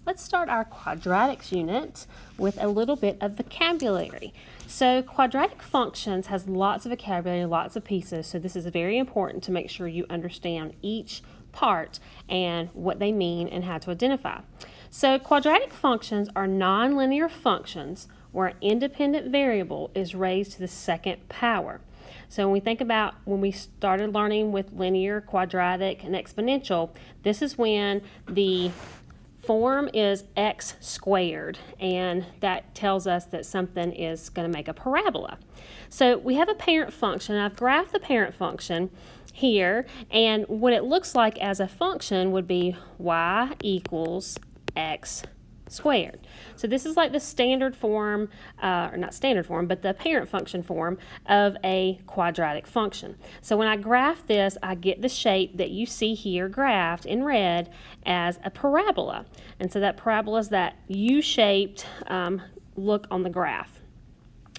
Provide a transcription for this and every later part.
let's start our quadratics unit with a little bit of vocabulary. So quadratic functions has lots of vocabulary, lots of pieces, so this is very important to make sure you understand each part and what they mean and how to identify. So quadratic functions are nonlinear functions where an independent variable is raised to the second power. So when we think about when we started learning with linear, quadratic, and exponential, this is when the form is x squared, and that tells us that something is going to make a parabola. So we have a parent function. I've graphed the parent function here, and what it looks like as a function would be y equals x squared. So this is like the standard form, or not standard form, but the parent function form of a quadratic function. So when I graph this, I get the shape that you see here graphed in red as a parabola. And so that parabola is that U-shaped look on the graph.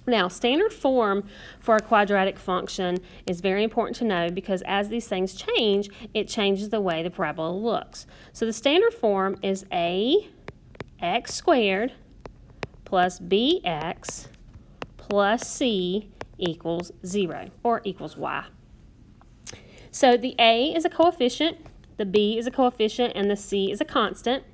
Now, standard form for a quadratic function is very important to know because as these things change, it changes the way the parabola looks. So the standard form is x squared plus bx plus c equals 0 or equals y. So the a is a coefficient, the b is a coefficient, and the c is a constant.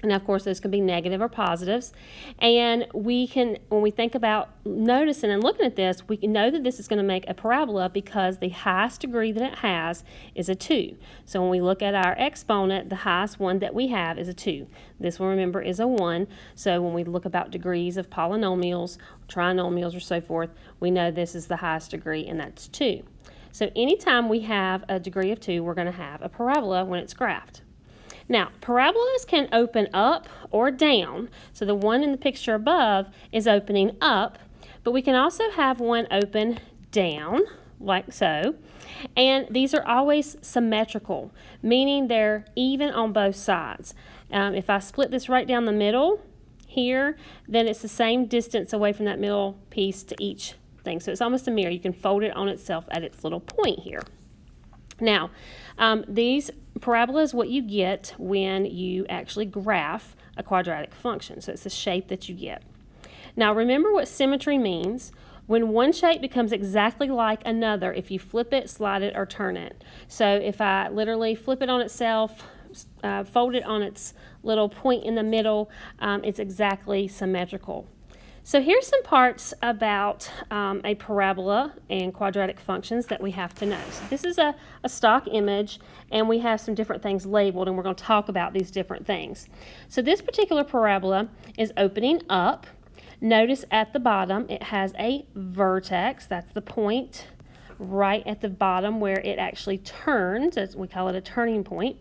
And of course, those can be negative or positives. And we can, when we think about noticing and looking at this, we can know that this is going to make a parabola because the highest degree that it has is a 2. So when we look at our exponent, the highest one that we have is a 2. This one, remember, is a 1. So when we look about degrees of polynomials, trinomials, or so forth, we know this is the highest degree, and that's 2. So anytime we have a degree of 2, we're going to have a parabola when it's graphed. Now, parabolas can open up or down. So the one in the picture above is opening up, but we can also have one open down, like so. And these are always symmetrical, meaning they're even on both sides. If I split this right down the middle here, then it's the same distance away from that middle piece to each thing. So it's almost a mirror. You can fold it on itself at its little point here. Now, these parabolas, what you get when you actually graph a quadratic function. So it's the shape that you get. Now, remember what symmetry means. When one shape becomes exactly like another, if you flip it, slide it, or turn it. So if I literally flip it on itself, fold it on its little point in the middle, it's exactly symmetrical. So here's some parts about a parabola and quadratic functions that we have to know. So this is a stock image, and we have some different things labeled, and we're going to talk about these different things. So this particular parabola is opening up. Notice at the bottom it has a vertex. That's the point right at the bottom where it actually turns. We call it a turning point.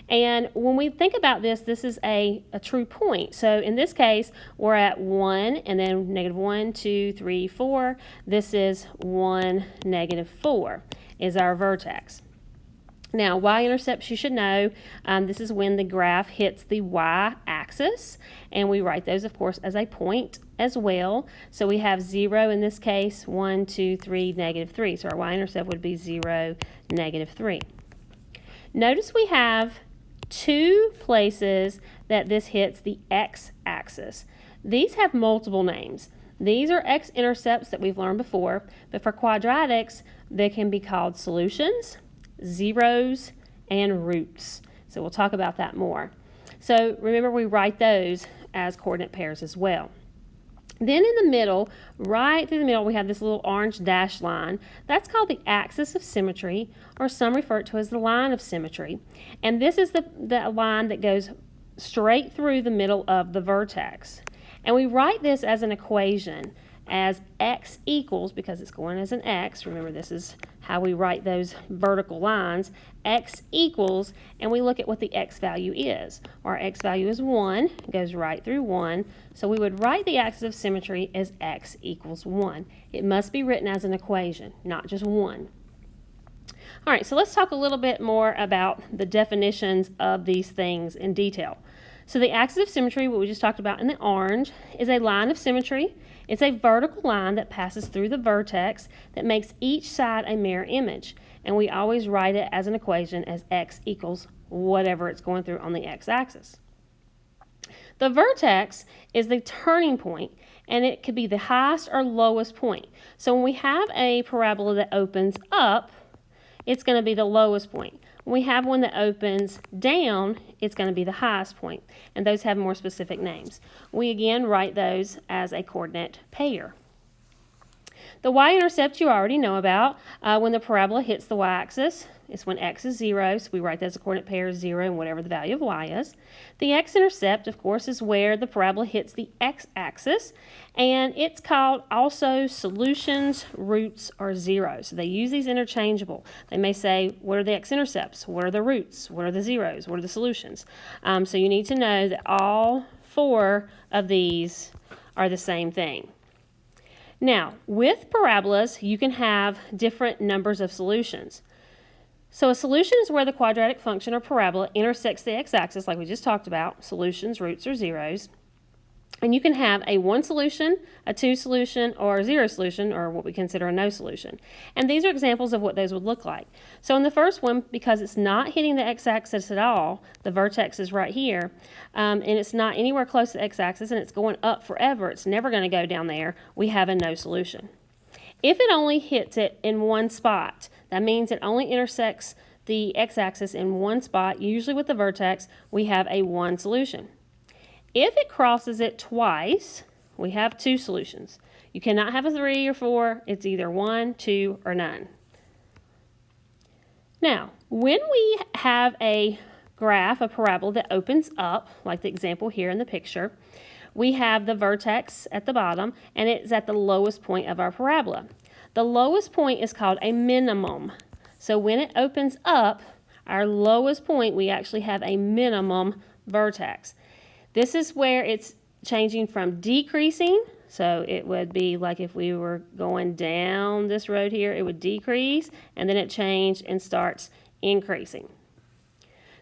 And when we think about this, this is a true point. So in this case, we're at 1 and then negative 1, 2, 3, 4. This is 1, negative 4 is our vertex. Now, y-intercepts you should know, this is when the graph hits the y-axis, and we write those, of course, as a point as well. So we have 0 in this case, 1, 2, 3, negative 3. So our y-intercept would be 0, negative 3. Notice we have 2 places that this hits the x-axis. These have multiple names. These are x-intercepts that we've learned before, but for quadratics, they can be called solutions, zeros, and roots. So we'll talk about that more. So remember, we write those as coordinate pairs as well. Then in the middle, right through the middle, we have this little orange dashed line. That's called the axis of symmetry, or some refer to as the line of symmetry. And this is the line that goes straight through the middle of the vertex. And we write this as an equation as x equals, because it's going as an x, remember this is how we write those vertical lines, x equals, and we look at what the x value is. Our x value is 1, it goes right through 1, so we would write the axis of symmetry as x equals 1. It must be written as an equation, not just 1. All right, so let's talk a little bit more about the definitions of these things in detail. So the axis of symmetry, what we just talked about in the orange, is a line of symmetry. It's a vertical line that passes through the vertex that makes each side a mirror image. And we always write it as an equation as x equals whatever it's going through on the x-axis. The vertex is the turning point, and it could be the highest or lowest point. So when we have a parabola that opens up, it's going to be the lowest point. When we have one that opens down, it's going to be the highest point, and those have more specific names. We again write those as a coordinate pair. The y-intercept you already know about. When the parabola hits the y-axis, it's when x is 0, so we write that as a coordinate pair of 0 and whatever the value of y is. The x-intercept, of course, is where the parabola hits the x-axis, and it's called also solutions, roots, or zeros. So they use these interchangeable. They may say, what are the x-intercepts? What are the roots? What are the zeros? What are the solutions? So you need to know that all 4 of these are the same thing. Now, with parabolas, you can have different numbers of solutions. So a solution is where the quadratic function or parabola intersects the x-axis, like we just talked about, solutions, roots, or zeros. And you can have a 1 solution, a 2 solution, or a 0 solution, or what we consider a no solution. And these are examples of what those would look like. So in the first one, because it's not hitting the x-axis at all, the vertex is right here, and it's not anywhere close to the x-axis, and it's going up forever, it's never going to go down there, we have a no solution. If it only hits it in one spot, that means it only intersects the x-axis in one spot, usually with the vertex, we have a 1 solution. If it crosses it twice, we have 2 solutions. You cannot have a 3 or 4. It's either 1, 2, or none. Now, when we have a graph, a parabola that opens up, like the example here in the picture, we have the vertex at the bottom, and it's at the lowest point of our parabola. The lowest point is called a minimum. So when it opens up, our lowest point, we actually have a minimum vertex. This is where it's changing from decreasing, so it would be like if we were going down this road here, it would decrease, and then it changed and starts increasing.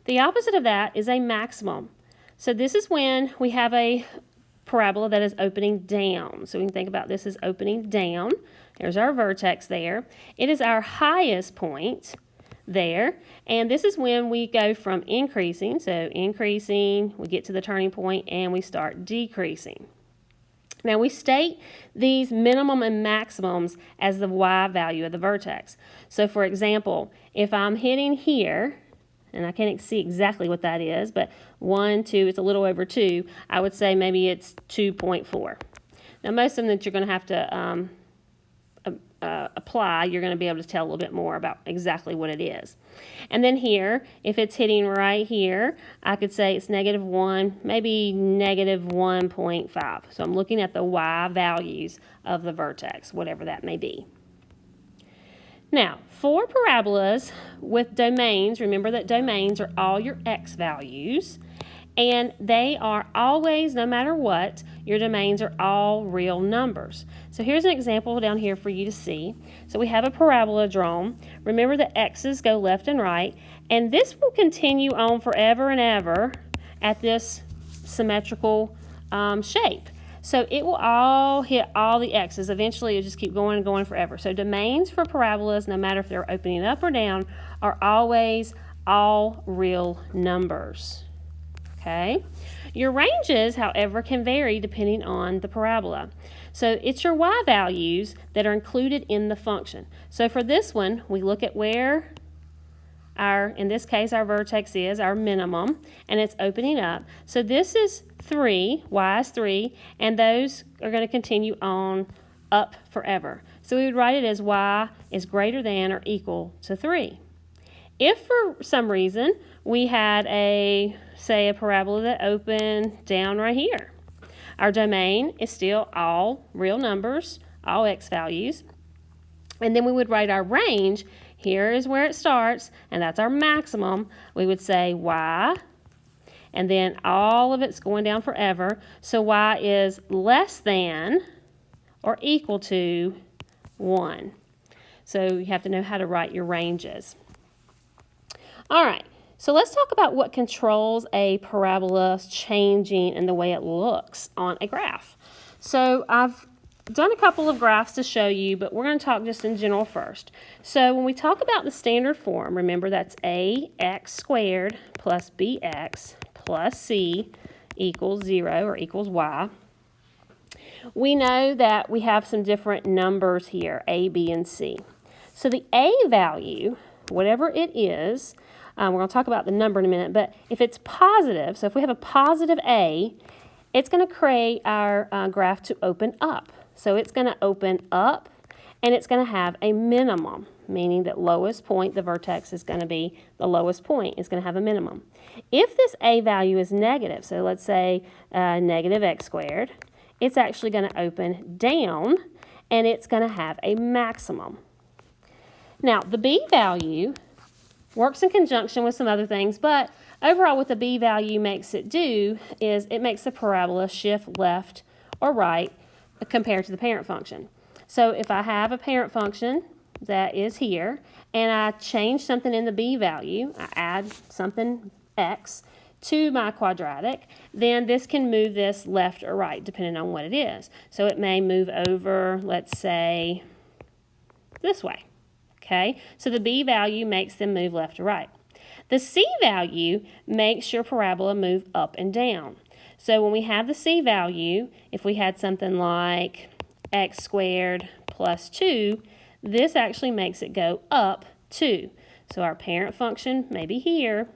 The opposite of that is a maximum. So this is when we have a parabola that is opening down. So we can think about this as opening down. There's our vertex there. It is our highest point there, and this is when we go from increasing, so increasing, we get to the turning point, and we start decreasing. Now we state these minimum and maximums as the y value of the vertex. So for example, if I'm hitting here, and I can't see exactly what that is, but 1, 2, it's a little over 2, I would say maybe it's 2.4. Now most of them that you're going to have to apply, you're going to be able to tell a little bit more about exactly what it is. And then here, if it's hitting right here, I could say it's -1, maybe -1.5. So I'm looking at the y values of the vertex, whatever that may be. Now, for parabolas with domains, remember that domains are all your x values, and they are always, no matter what, your domains are all real numbers. So here's an example down here for you to see. So we have a parabola drawn. Remember the x's go left and right, and this will continue on forever and ever at this symmetrical shape. So it will all hit all the x's. Eventually it'll just keep going and going forever. So domains for parabolas, no matter if they're opening up or down, are always all real numbers. Okay? Your ranges, however, can vary depending on the parabola. So it's your y values that are included in the function. So for this one, we look at where in this case, our vertex is, our minimum, and it's opening up. So this is 3, y is 3, and those are going to continue on up forever. So we would write it as y is greater than or equal to 3. If for some reason we had say a parabola that opened down right here, our domain is still all real numbers, all x values, and then we would write our range. Here is where it starts, and that's our maximum. We would say y, and then all of it's going down forever, so y is less than or equal to 1. So you have to know how to write your ranges. All right, so let's talk about what controls a parabola changing in the way it looks on a graph. So I've done a couple of graphs to show you, but we're going to talk just in general first. So when we talk about the standard form, remember that's ax squared plus bx plus c equals 0 or equals y. We know that we have some different numbers here, a, b, and c. So the a value, whatever it is, we're going to talk about the number in a minute, but if it's positive, so if we have a positive a, it's going to create our graph to open up. So it's going to open up, and it's going to have a minimum, meaning that lowest point, the vertex is going to be the lowest point, is going to have a minimum. If this a value is negative, so let's say negative x squared, it's actually going to open down, and it's going to have a maximum. Now, the b value works in conjunction with some other things, but overall what the b value makes it do is it makes the parabola shift left or right compared to the parent function. So if I have a parent function that is here, and I change something in the b value, I add something x to my quadratic, then this can move this left or right depending on what it is. So it may move over, let's say, this way. Okay, so the b value makes them move left or right. The c value makes your parabola move up and down. So when we have the c value, if we had something like x squared plus 2, this actually makes it go up 2. So our parent function may be here,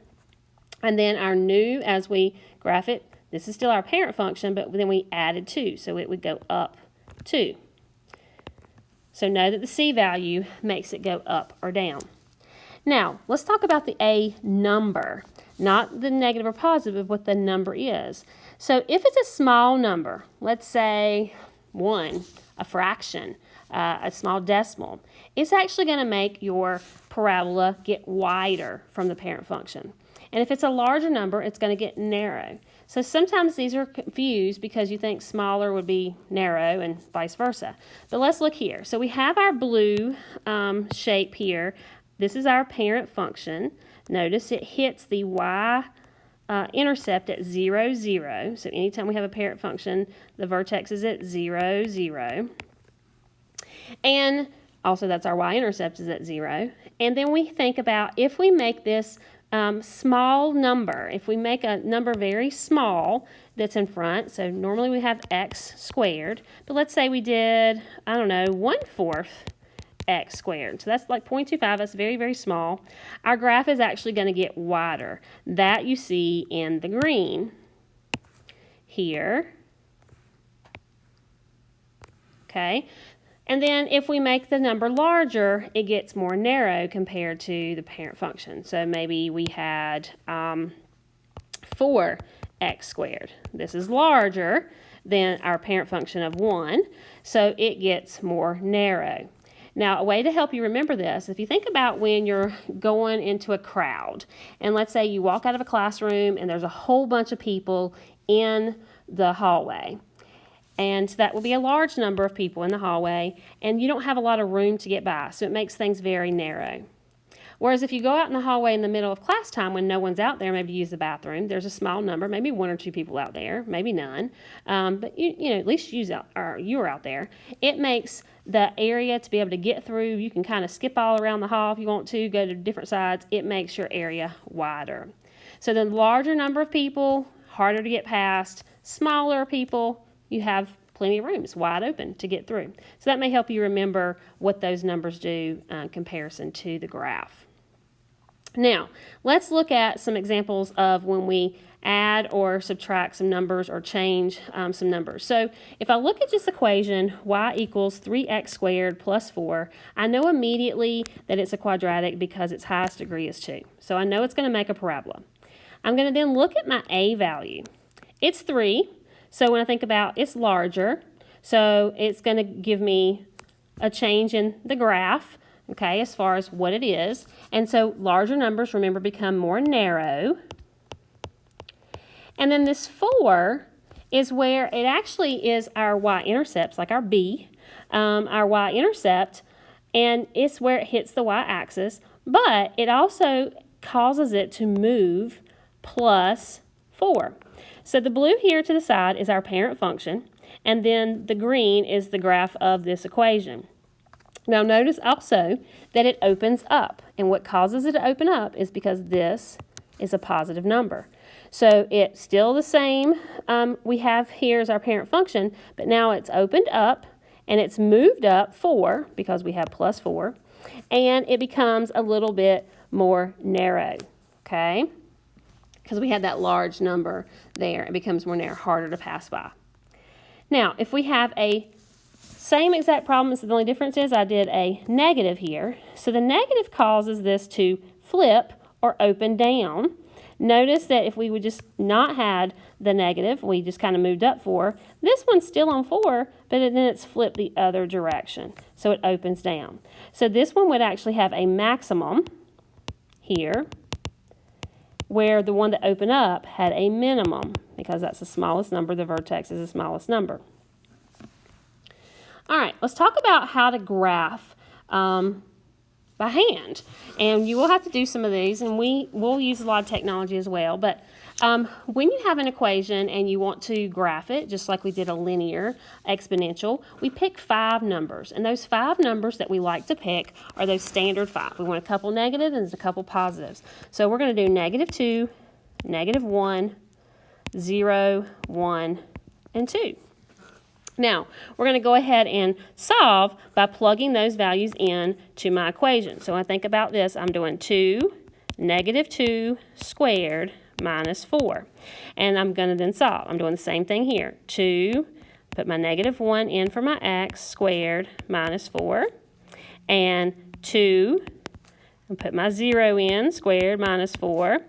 and then our new, as we graph it, this is still our parent function, but then we added 2, so it would go up 2. So know that the c value makes it go up or down. Now, let's talk about the a number, not the negative or positive, but what the number is. So if it's a small number, let's say 1, a fraction, a small decimal, it's actually going to make your parabola get wider from the parent function. And if it's a larger number, it's going to get narrow. So sometimes these are confused because you think smaller would be narrow and vice versa. But let's look here. So we have our blue shape here. This is our parent function. Notice it hits the y intercept at 0, 0. So anytime we have a parent function, the vertex is at 0, 0. And also that's our y-intercept is at 0. And then we think about if we make this small number, if we make a number very small that's in front, so normally we have x squared, but let's say we did, I don't know, 1/4 x squared. So that's like 0.25, that's very, very small. Our graph is actually going to get wider. That you see in the green here. Okay. And then if we make the number larger, it gets more narrow compared to the parent function. So maybe we had 4x squared. This is larger than our parent function of 1, so it gets more narrow. Now, a way to help you remember this, if you think about when you're going into a crowd, and let's say you walk out of a classroom and there's a whole bunch of people in the hallway. And that will be a large number of people in the hallway, and you don't have a lot of room to get by, so it makes things very narrow. Whereas if you go out in the hallway in the middle of class time when no one's out there, maybe to use the bathroom, there's a small number, maybe 1 or 2 people out there, maybe none, but you know, at least you're out there. It makes the area to be able to get through. You can kind of skip all around the hall if you want to, go to different sides. It makes your area wider. So the larger number of people, harder to get past. Smaller people, you have plenty of room. It's wide open to get through. So that may help you remember what those numbers do in comparison to the graph. Now, let's look at some examples of when we add or subtract some numbers or change some numbers. So if I look at this equation, y equals 3x squared plus 4, I know immediately that it's a quadratic because its highest degree is 2. So I know it's going to make a parabola. I'm going to then look at my a value. It's 3. So when I think about it's larger, so it's going to give me a change in the graph, okay, as far as what it is. And so larger numbers, remember, become more narrow. And then this 4 is where it actually is our y-intercepts, like our b, our y-intercept, and it's where it hits the y-axis, but it also causes it to move plus 4. So the blue here to the side is our parent function, and then the green is the graph of this equation. Now notice also that it opens up, and what causes it to open up is because this is a positive number. So it's still the same. We have here as our parent function, but now it's opened up and it's moved up 4 because we have plus 4, and it becomes a little bit more narrow, okay? Because we had that large number there, it becomes more narrow, harder to pass by. Now, if we have a same exact problem, so the only difference is I did a negative here. So the negative causes this to flip or open down. Notice that if we would just not had the negative, we just kind of moved up 4, this one's still on 4, but then it's flipped the other direction. So it opens down. So this one would actually have a maximum here, where the one that opened up had a minimum, because that's the smallest number, the vertex is the smallest number. All right, let's talk about how to graph by hand. And you will have to do some of these, and we'll use a lot of technology as well. But when you have an equation and you want to graph it, just like we did a linear exponential, we pick 5 numbers. And those 5 numbers that we like to pick are those standard 5. We want a couple negatives and a couple positives. So we're going to do -2, -1, 0, 1, and 2. Now, we're going to go ahead and solve by plugging those values in to my equation. So when I think about this, I'm doing 2, -2 squared minus 4. And I'm going to then solve. I'm doing the same thing here. 2, put my -1 in for my x, squared minus 4. And 2, and put my 0 in, squared minus 4.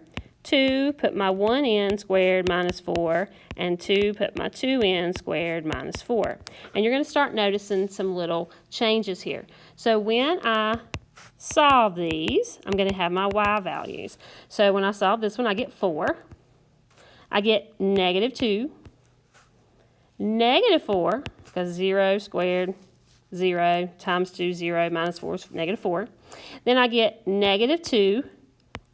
2, put my 1 in, squared minus 4, and 2, put my 2 in, squared minus 4. And you're going to start noticing some little changes here. So when I solve these, I'm going to have my y values. So when I solve this one, I get 4. I get -2, -4, because 0 squared, 0 times 2, 0 minus 4 is -4. Then I get -2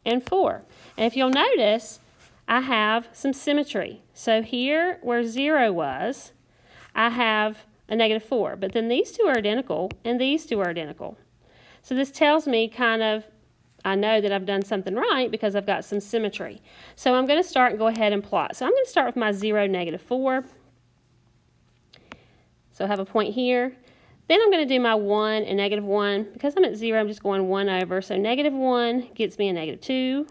and 4. And if you'll notice, I have some symmetry. So here where 0 was, I have a -4. But then these two are identical, and these two are identical. So this tells me kind of, I know that I've done something right because I've got some symmetry. So I'm going to start and go ahead and plot. So I'm going to start with my 0, -4. So I have a point here. Then I'm going to do my 1 and -1. Because I'm at 0, I'm just going 1 over. So -1 gets me a -2.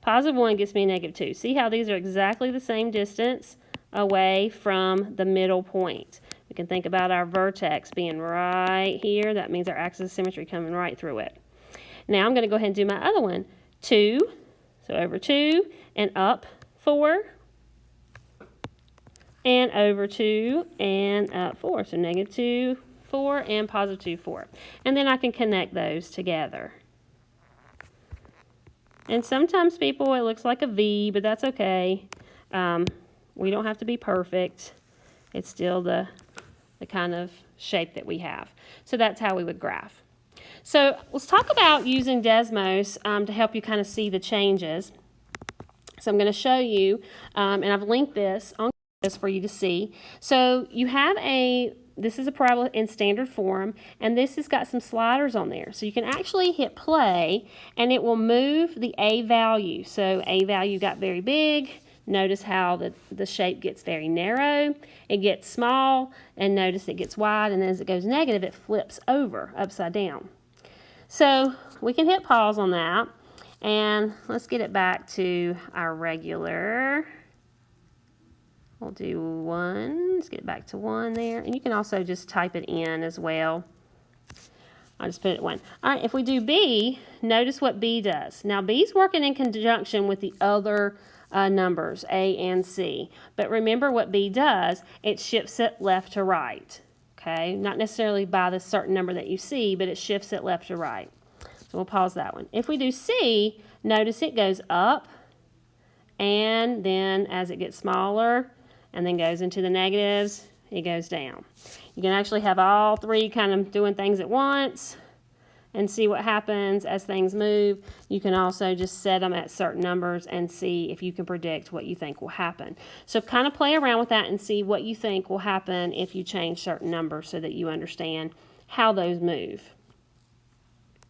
Positive 1 gets me a -2. See how these are exactly the same distance away from the middle point. We can think about our vertex being right here. That means our axis of symmetry coming right through it. Now I'm going to go ahead and do my other one. 2, so over 2, and up 4, and over 2, and up 4. So -2, 4, and +2, 4. And then I can connect those together. And sometimes people, it looks like a V, but that's okay. We don't have to be perfect. It's still the kind of shape that we have. So that's how we would graph. So let's talk about using Desmos to help you kind of see the changes. So I'm going to show you, and I've linked this on this for you to see. So you have this is a parabola in standard form, and this has got some sliders on there. So you can actually hit play, and it will move the A value. So A value got very big. Notice how the shape gets very narrow. It gets small, and notice it gets wide, and as it goes negative, it flips over upside down. So we can hit pause on that, and let's get it back to our regular. We'll do 1, let's get it back to 1 there, and you can also just type it in as well. I'll just put it at 1. All right, if we do B, notice what B does. Now B's working in conjunction with the other numbers, A and C. But remember what B does, it shifts it left to right. Okay, not necessarily by the certain number that you see, but it shifts it left to right. So we'll pause that one. If we do C, notice it goes up, and then as it gets smaller, and then goes into the negatives, it goes down. You can actually have all 3 kind of doing things at once and see what happens as things move. You can also just set them at certain numbers and see if you can predict what you think will happen. So kind of play around with that and see what you think will happen if you change certain numbers so that you understand how those move.